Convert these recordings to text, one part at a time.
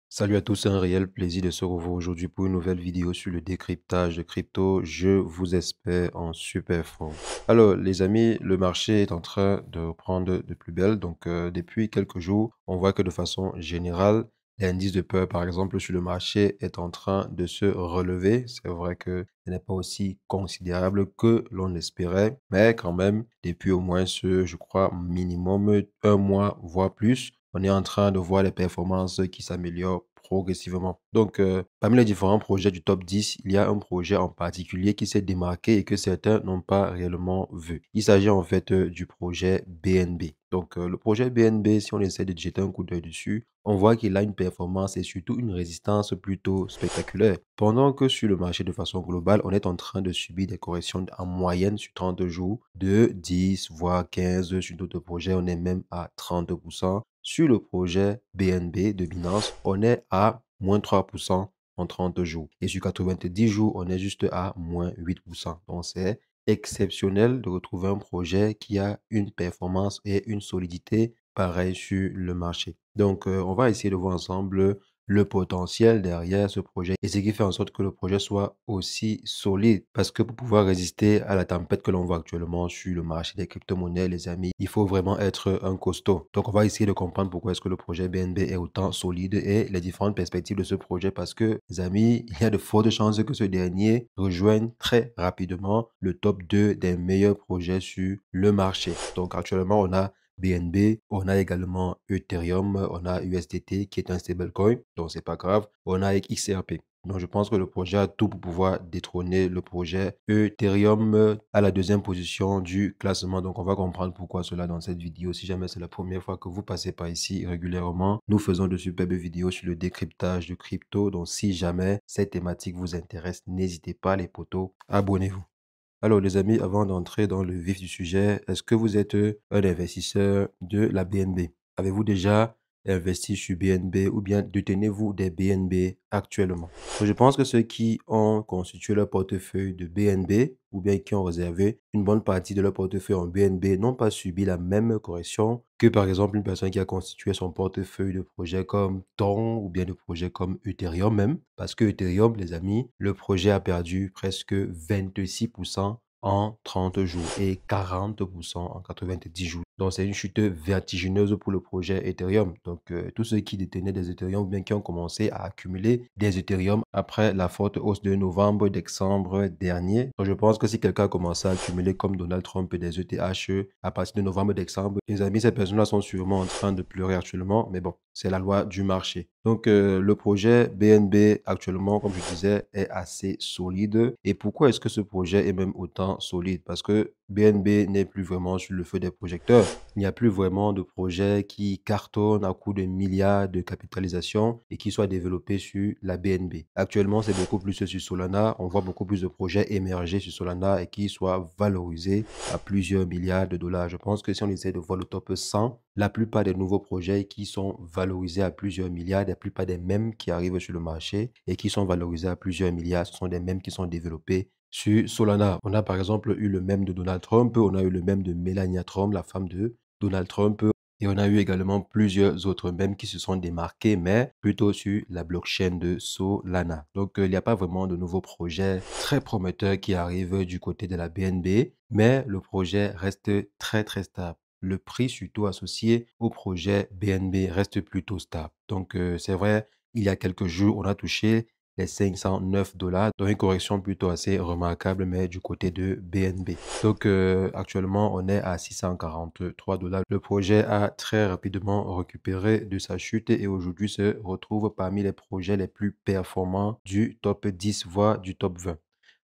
Salut à tous, c'est un réel plaisir de se revoir aujourd'hui pour une nouvelle vidéo sur le décryptage de crypto. Je vous espère en super forme. Alors, les amis, le marché est en train de reprendre de plus belle. Donc, depuis quelques jours, on voit que de façon générale, l'indice de peur, par exemple, sur le marché est en train de se relever. C'est vrai que ce n'est pas aussi considérable que l'on espérait, mais quand même, depuis au moins je crois, minimum un mois, voire plus, on est en train de voir les performances qui s'améliorent progressivement. Donc, parmi les différents projets du top 10, il y a un projet en particulier qui s'est démarqué et que certains n'ont pas réellement vu. Il s'agit en fait du projet BNB. Donc, le projet BNB, si on essaie de jeter un coup d'œil dessus, on voit qu'il a une performance et surtout une résistance plutôt spectaculaire. Pendant que sur le marché de façon globale, on est en train de subir des corrections en moyenne sur 30 jours de 10 voire 15. Sur d'autres projets, on est même à 30%. Sur le projet BNB de Binance, on est à moins 3% en 30 jours. Et sur 90 jours, on est juste à moins 8%. Donc, c'est exceptionnel de retrouver un projet qui a une performance et une solidité pareille sur le marché. Donc, on va essayer de voir ensemble le potentiel derrière ce projet et ce qui fait en sorte que le projet soit aussi solide. Parce que pour pouvoir résister à la tempête que l'on voit actuellement sur le marché des crypto-monnaies, les amis, il faut vraiment être un costaud. Donc, on va essayer de comprendre pourquoi est-ce que le projet BNB est autant solide et les différentes perspectives de ce projet parce que, les amis, il y a de fortes chances que ce dernier rejoigne très rapidement le top 2 des meilleurs projets sur le marché. Donc, actuellement, on a BNB, on a également Ethereum, on a USDT qui est un stablecoin, donc c'est pas grave. On a XRP. Donc je pense que le projet a tout pour pouvoir détrôner le projet Ethereum à la deuxième position du classement. Donc on va comprendre pourquoi cela dans cette vidéo. Si jamais c'est la première fois que vous passez par ici régulièrement, nous faisons de superbes vidéos sur le décryptage de crypto. Donc si jamais cette thématique vous intéresse, n'hésitez pas les potos, abonnez-vous. Alors les amis, avant d'entrer dans le vif du sujet, est-ce que vous êtes un investisseur de la BNB? Avez-vous déjà investi sur BNB ou bien détenez-vous des BNB actuellement? Donc, je pense que ceux qui ont constitué leur portefeuille de BNB ou bien qui ont réservé une bonne partie de leur portefeuille en BNB n'ont pas subi la même correction que par exemple une personne qui a constitué son portefeuille de projets comme Ton ou bien de projets comme Ethereum même. Parce que Ethereum, les amis, le projet a perdu presque 26% en 30 jours et 40% en 90 jours. Donc, c'est une chute vertigineuse pour le projet Ethereum. Donc, tous ceux qui détenaient des Ethereum ou bien qui ont commencé à accumuler des Ethereum après la forte hausse de novembre, décembre dernier. Donc, je pense que si quelqu'un a commencé à accumuler comme Donald Trump des ETH à partir de novembre, décembre, les amis, ces personnes-là sont sûrement en train de pleurer actuellement. Mais bon, c'est la loi du marché. Donc, le projet BNB actuellement, comme je disais, est assez solide. Et pourquoi est-ce que ce projet est même autant solide? Parce que BNB n'est plus vraiment sur le feu des projecteurs. Il n'y a plus vraiment de projet qui cartonne à coups de milliards de capitalisation et qui soit développé sur la BNB. Actuellement, c'est beaucoup plus sur Solana. On voit beaucoup plus de projets émerger sur Solana et qui soient valorisés à plusieurs milliards de dollars. Je pense que si on essaie de voir le top 100, la plupart des nouveaux projets qui sont valorisés à plusieurs milliards, la plupart des mêmes qui arrivent sur le marché et qui sont valorisés à plusieurs milliards, ce sont des mêmes qui sont développés sur Solana. On a par exemple eu le mème de Donald Trump, on a eu le mème de Melania Trump, la femme de Donald Trump, et on a eu également plusieurs autres mèmes qui se sont démarqués, mais plutôt sur la blockchain de Solana. Donc, il n'y a pas vraiment de nouveaux projets très prometteurs qui arrivent du côté de la BNB, mais le projet reste très, très stable. Le prix, surtout associé au projet BNB, reste plutôt stable. Donc, c'est vrai, il y a quelques jours, on a touché les 509 $, donc une correction plutôt assez remarquable, mais du côté de BNB. Donc, actuellement, on est à 643 $. Le projet a très rapidement récupéré de sa chute et aujourd'hui se retrouve parmi les projets les plus performants du top 10, voire du top 20.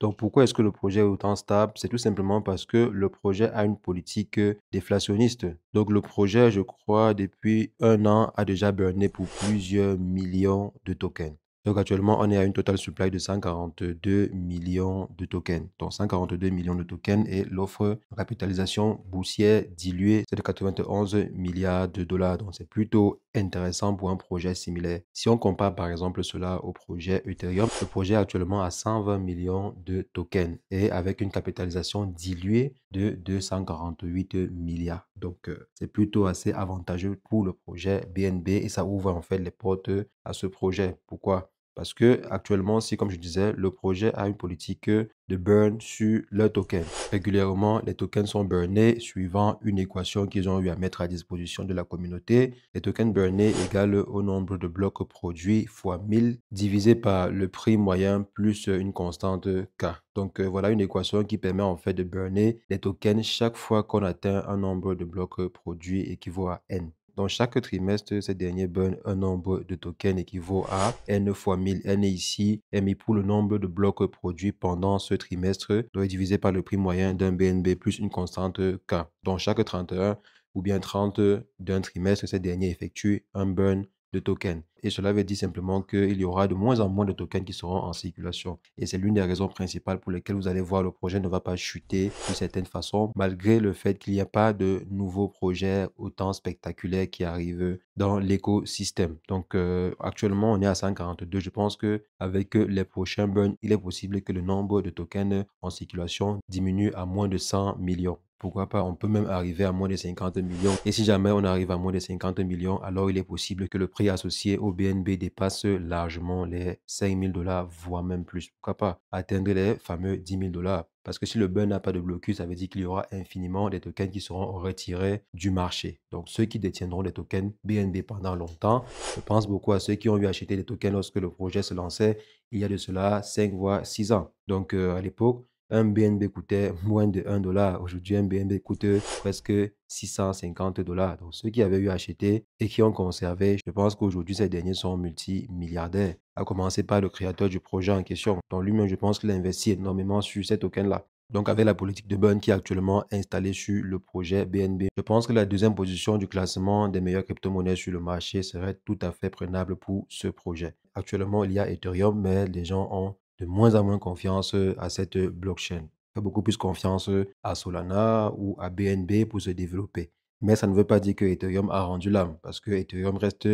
Donc, pourquoi est-ce que le projet est autant stable? C'est tout simplement parce que le projet a une politique déflationniste. Donc, le projet, je crois, depuis un an, a déjà burné pour plusieurs millions de tokens. Donc actuellement, on est à une total supply de 142 millions de tokens. Donc 142 millions de tokens et l'offre de capitalisation boursière diluée, c'est de 91 milliards de dollars. Donc c'est plutôt intéressant pour un projet similaire. Si on compare par exemple cela au projet Ethereum, le projet est actuellement à 120 millions de tokens et avec une capitalisation diluée de 248 milliards. Donc, c'est plutôt assez avantageux pour le projet BNB et ça ouvre en fait les portes à ce projet. Pourquoi? Parce que actuellement, si comme je disais, le projet a une politique de burn sur le token. Régulièrement, les tokens sont burnés suivant une équation qu'ils ont eu à mettre à disposition de la communauté. Les tokens burnés égale au nombre de blocs produits fois 1000 divisé par le prix moyen plus une constante K. Donc voilà une équation qui permet en fait de burner les tokens chaque fois qu'on atteint un nombre de blocs produits équivaut à N. Dans chaque trimestre, ces derniers burn un nombre de tokens équivaut à N fois 1000. N ici est mis pour le nombre de blocs produits pendant ce trimestre, doit être divisé par le prix moyen d'un BNB plus une constante K. Dans chaque 31 ou bien 30 d'un trimestre, ces derniers effectuent un burn de tokens. Et cela veut dire simplement qu'il y aura de moins en moins de tokens qui seront en circulation. Et c'est l'une des raisons principales pour lesquelles vous allez voir le projet ne va pas chuter d'une certaine façon, malgré le fait qu'il n'y a pas de nouveaux projets autant spectaculaires qui arrivent dans l'écosystème. Donc actuellement, on est à 142. Je pense qu'avec les prochains burns, il est possible que le nombre de tokens en circulation diminue à moins de 100 millions. Pourquoi pas, on peut même arriver à moins de 50 millions. Et si jamais on arrive à moins de 50 millions, alors il est possible que le prix associé au BNB dépasse largement les 5 000 $, voire même plus. Pourquoi pas atteindre les fameux 10 000 $. Parce que si le burn n'a pas de blocus, ça veut dire qu'il y aura infiniment des tokens qui seront retirés du marché. Donc ceux qui détiendront les tokens BNB pendant longtemps, je pense beaucoup à ceux qui ont eu acheter des tokens lorsque le projet se lançait il y a de cela 5 voire 6 ans. Donc à l'époque, un BNB coûtait moins de 1 $. Aujourd'hui, un BNB coûte presque 650 $. Donc, ceux qui avaient eu acheté et qui ont conservé, je pense qu'aujourd'hui, ces derniers sont multimilliardaires. À commencer par le créateur du projet en question. Donc, lui-même, je pense qu'il a investi énormément sur ces tokens-là. Donc, avec la politique de burn qui est actuellement installée sur le projet BNB, je pense que la deuxième position du classement des meilleures crypto-monnaies sur le marché serait tout à fait prenable pour ce projet. Actuellement, il y a Ethereum, mais les gens ont de moins en moins confiance à cette blockchain. Fait beaucoup plus confiance à Solana ou à BNB pour se développer. Mais ça ne veut pas dire que Ethereum a rendu l'âme parce que Ethereum reste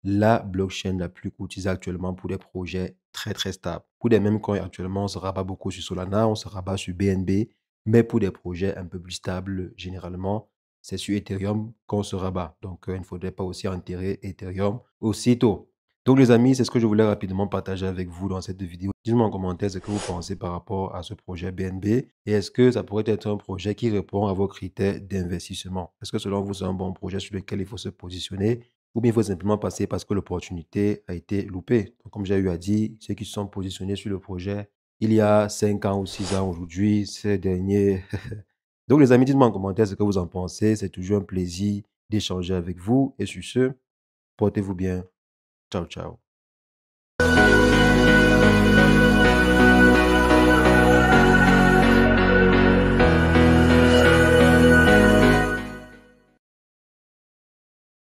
la blockchain la plus courtisée actuellement pour des projets très très stables. Pour des mêmes coins actuellement, on se rabat beaucoup sur Solana, on se rabat sur BNB, mais pour des projets un peu plus stables, généralement, c'est sur Ethereum qu'on se rabat. Donc, il ne faudrait pas aussi enterrer Ethereum aussitôt. Donc les amis, c'est ce que je voulais rapidement partager avec vous dans cette vidéo. Dites-moi en commentaire ce que vous pensez par rapport à ce projet BNB et est-ce que ça pourrait être un projet qui répond à vos critères d'investissement? Est-ce que selon vous, c'est un bon projet sur lequel il faut se positionner ou bien il faut simplement passer parce que l'opportunité a été loupée? Donc, comme j'ai eu à dire, ceux qui se sont positionnés sur le projet il y a 5 ans ou 6 ans aujourd'hui, ces derniers... Donc les amis, dites-moi en commentaire ce que vous en pensez. C'est toujours un plaisir d'échanger avec vous et sur ce, portez-vous bien. Ciao, ciao.